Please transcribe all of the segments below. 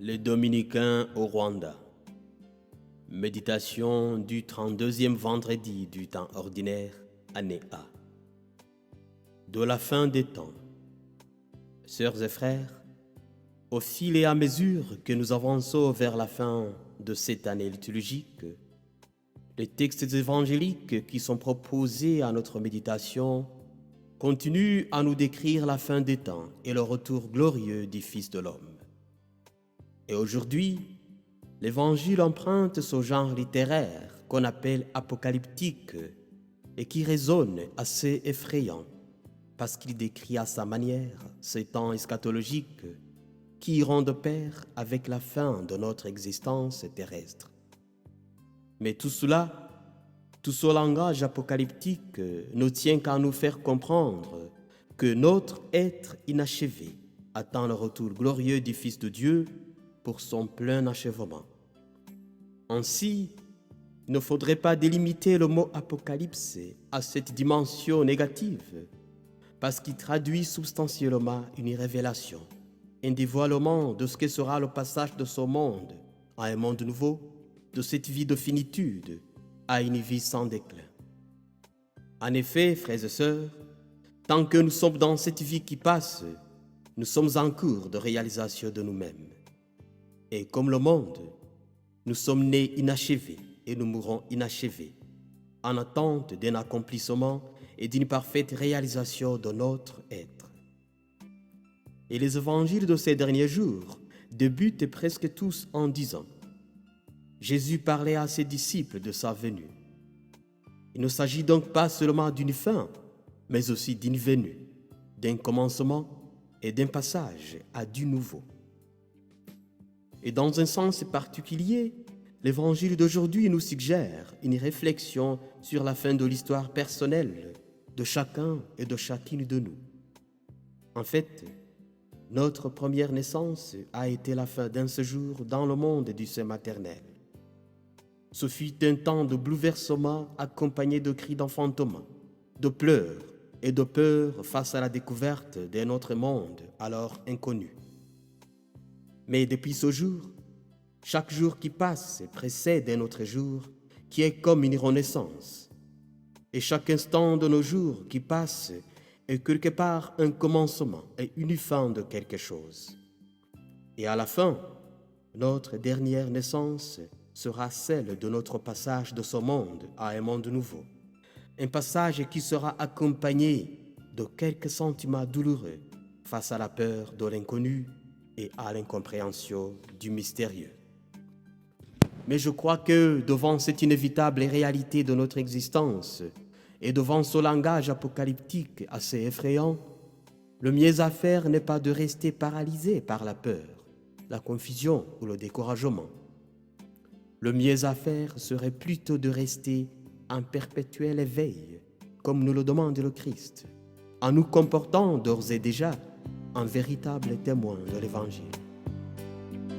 Les Dominicains au Rwanda. Méditation du 32e vendredi du temps ordinaire, année A. De la fin des temps. Sœurs et frères, au fil et à mesure que nous avançons vers la fin de cette année liturgique, les textes évangéliques qui sont proposés à notre méditation continuent à nous décrire la fin des temps et le retour glorieux du Fils de l'homme. Et aujourd'hui, l'Évangile emprunte ce genre littéraire qu'on appelle apocalyptique et qui résonne assez effrayant parce qu'il décrit à sa manière ces temps eschatologiques qui iront de pair avec la fin de notre existence terrestre. Mais tout cela, tout ce langage apocalyptique ne tient qu'à nous faire comprendre que notre être inachevé attend le retour glorieux du Fils de Dieu pour son plein achèvement. Ainsi, il ne faudrait pas délimiter le mot apocalypse à cette dimension négative, parce qu'il traduit substantiellement une révélation, un dévoilement de ce que sera le passage de ce monde à un monde nouveau, de cette vie de finitude à une vie sans déclin. En effet, frères et sœurs, tant que nous sommes dans cette vie qui passe, nous sommes en cours de réalisation de nous-mêmes. Et comme le monde, nous sommes nés inachevés et nous mourrons inachevés, en attente d'un accomplissement et d'une parfaite réalisation de notre être. Et les évangiles de ces derniers jours débutent presque tous en disant « Jésus parlait à ses disciples de sa venue ». Il ne s'agit donc pas seulement d'une fin, mais aussi d'une venue, d'un commencement et d'un passage à du nouveau. Et dans un sens particulier, l'Évangile d'aujourd'hui nous suggère une réflexion sur la fin de l'histoire personnelle de chacun et de chacune de nous. En fait, notre première naissance a été la fin d'un séjour dans le monde du sein maternel. Ce fut un temps de bouleversement accompagné de cris d'enfantement, de pleurs et de peur face à la découverte d'un autre monde alors inconnu. Mais depuis ce jour, chaque jour qui passe précède un autre jour qui est comme une renaissance. Et chaque instant de nos jours qui passe est quelque part un commencement et une fin de quelque chose. Et à la fin, notre dernière naissance sera celle de notre passage de ce monde à un monde nouveau. Un passage qui sera accompagné de quelques sentiments douloureux face à la peur de l'inconnu et à l'incompréhension du mystérieux. Mais je crois que devant cette inévitable réalité de notre existence et devant ce langage apocalyptique assez effrayant, le mieux à faire n'est pas de rester paralysé par la peur, la confusion ou le découragement. Le mieux à faire serait plutôt de rester en perpétuel éveil, comme nous le demande le Christ, en nous comportant d'ores et déjà en véritable témoin de l'Évangile.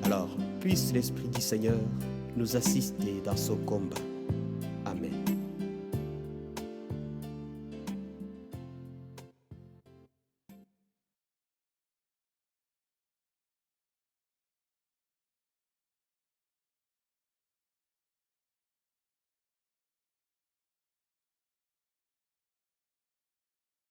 Alors, puisse l'Esprit du Seigneur nous assister dans ce combat.